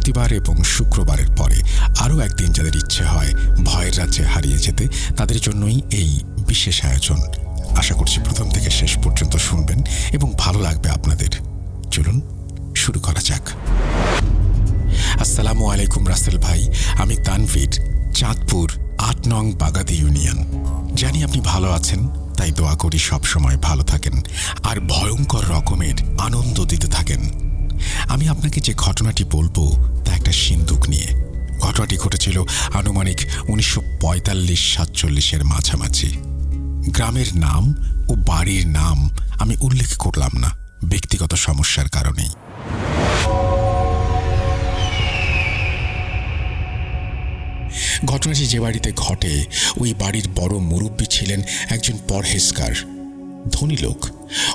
বৃহস্পতিবার এবং শুক্রবারের পরে আরও একদিন যাদের ইচ্ছে হয় ভয়ের রাজ্যে হারিয়ে যেতে, তাদের জন্যই এই বিশেষ আয়োজন। আশা করছি প্রথম থেকে শেষ পর্যন্ত শুনবেন এবং ভালো লাগবে আপনাদের। চলুন শুরু করা যাক। আসসালামু আলাইকুম রাসেল ভাই, আমি তানভীর, চাঁদপুর ৮ নং বাগাদি ইউনিয়ন। জানি আপনি ভালো আছেন, তাই দোয়া করি সবসময় ভালো থাকেন আর ভয়ঙ্কর রকমের আনন্দ দিতে থাকেন। আমি আপনাকে যে ঘটনাটি বলবো তা একটা সিন্দুক নিয়ে। ঘটনাটি ঘটেছিল আনুমানিক 1945-47-এর মাঝামাঝি। গ্রামের নাম ও বাড়ির নাম আমি উল্লেখ করলাম না, ব্যক্তিগত সমস্যার কারণেই। ঘটনাটি যে বাড়িতে ঘটে, ওই বাড়ির বড় মুরব্বী ছিলেন একজন পরহেজগার ধনী লোক।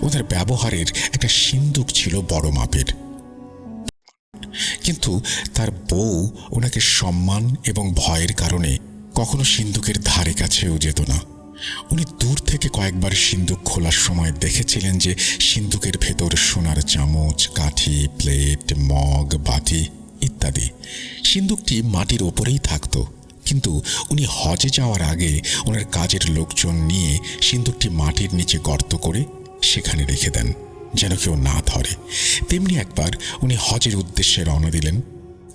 ওদের ব্যবহারের একটা সিন্দুক ছিল বড় মাপের, কিন্তু তার বউ ওনাকে সম্মান এবং ভয়ের কারণে কখনো সিন্দুকের ধারে কাছেও যেত না। উনি দূর থেকে কয়েকবার সিন্দুক খোলার সময় দেখেছিলেন যে সিন্দুকের ভেতর সোনার চামচ, কাঠি, প্লেট, মগ, বাটি ইত্যাদি। সিন্দুকটি মাটির ওপরেই থাকত, কিন্তু উনি হজে যাওয়ার আগে ওনার কাজের লোকজন নিয়ে সিন্দুকটি মাটির নিচে গর্ত করে সেখানে রেখে দেন, যেন কেউ না ধরে। তেমনি একবার উনি হজের উদ্দেশ্যে রওনা দিলেন।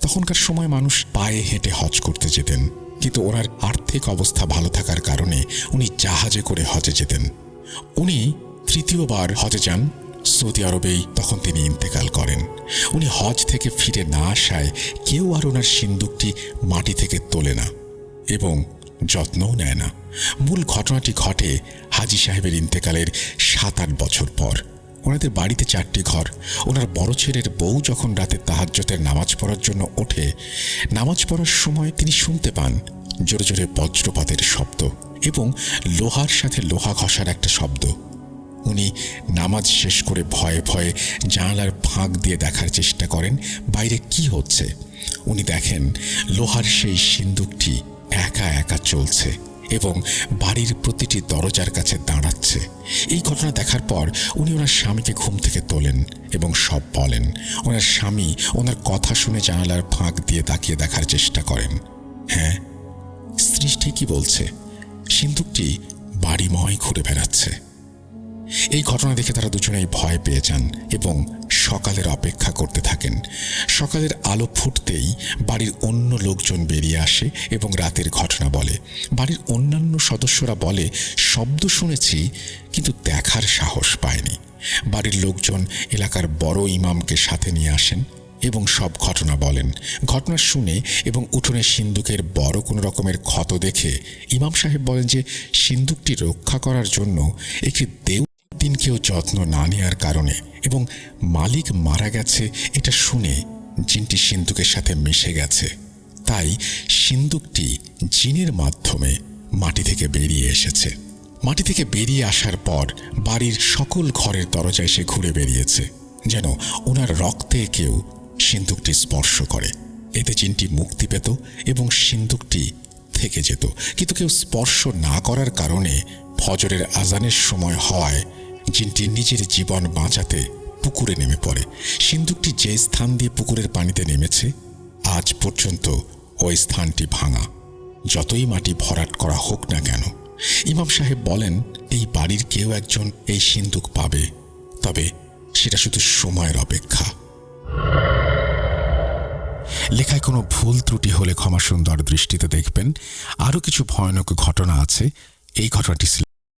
তখনকার সময় মানুষ পায়ে হেঁটে হজ করতে যেতেন, কিন্তু ওনার আর্থিক অবস্থা ভালো থাকার কারণে উনি জাহাজে করে হজে যেতেন। উনি তৃতীয়বার হজে যান। সৌদি আরবেই তখন তিনি ইন্তেকাল করেন। উনি হজ থেকে ফিরে না আসায় কেউ আর ওনার সিন্দুকটি মাটি থেকে তোলে না এবং যত্নও নেয় না। মূল ঘটনাটি ঘটে হাজী সাহেবের ইন্তেকালের 7-8 বছর পর। ওনাদের বাড়িতে 4টি ঘর। ওনার বড় ছেলের বউ যখন রাতে তাহাজ্জুদের নামাজ পড়ার জন্য ওঠে, নামাজ পড়ার সময় তিনি শুনতে পান জোরে জোরে বজ্রপাতের শব্দ এবং লোহার সাথে লোহা ঘষার একটা শব্দ। উনি নামাজ শেষ করে ভয়ে ভয়ে জানালার ফাঁক দিয়ে দেখার চেষ্টা করেন বাইরে কি হচ্ছে। উনি দেখেন লোহার সেই সিন্দুকটি একা একা চলছে এবং বাড়ির প্রতিটি দরজার কাছে দাঁড়াচ্ছে। এই ঘটনা দেখার পর উনি ওনার স্বামীকে ঘুম থেকে তোলেন এবং সব বলেন। ওনার স্বামী ওনার কথা শুনে জানালার ফাঁক দিয়ে তাকিয়ে দেখার চেষ্টা করেন। হ্যাঁ, স্ত্রী ঠিকই বলছে, সিন্দুকটি বাড়িময় ঘুরে বেড়াচ্ছে। এই ঘটনা দেখে তারা দুজনেই ভয় পেয়ে যান এবং সকালের অপেক্ষা করতে থাকেন। সকালের আলো ফুটতেই বাড়ির অন্য লোকজন বেরিয়ে আসে এবং রাতের ঘটনা বলে। বাড়ির অন্যান্য সদস্যরা বলে, শব্দ শুনেছি কিন্তু দেখার সাহস পায়নি। বাড়ির লোকজন এলাকার বড় ইমামকে সাথে নিয়ে আসেন এবং সব ঘটনা বলেন। ঘটনা শুনে এবং উঠোনে সিন্দুকের বড় কোনো রকমের ক্ষত দেখে ইমাম সাহেব বলেন যে সিন্দুকটি রক্ষা করার জন্য একটি দিনকেও যত্ন না নেওয়ার কারণে এবং মালিক মারা গেছে এটা শুনে জিনটি সিন্দুকের সাথে মিশে গেছে, তাই সিন্দুকটি জিনের মাধ্যমে মাটি থেকে বেরিয়ে এসেছে। মাটি থেকে বেরিয়ে আসার পর বাড়ির সকল ঘরের দরজায় সে ঘুরে বেরিয়েছে, যেন ওনার রক্তে কেউ সিন্দুকটি স্পর্শ করে। এতে জিনটি মুক্তি পেত এবং সিন্দুকটি থেকে যেত। কিন্তু কেউ স্পর্শ না করার কারণে ফজরের আজানের সময় হওয়ায় জিনটি নিজের জীবন বাঁচাতে পুকুরে নেমে পড়ে। সিন্দুকটি যে স্থান দিয়ে পুকুরের পানিতে নেমেছে আজ পর্যন্ত ওই স্থানটি ভাঙা, যতই মাটি ভরাট করা হোক না কেন। ইমাম সাহেব বলেন, এই বাড়ির কেউ একজন এই সিন্দুক পাবে, তবে সেটা শুধু সময়ের অপেক্ষা। লেখায় কোনো ভুল ত্রুটি হলে ক্ষমা সুন্দর দৃষ্টিতে দেখবেন। আরও কিছু ভয়ানক ঘটনা আছে। এই ঘটনাটি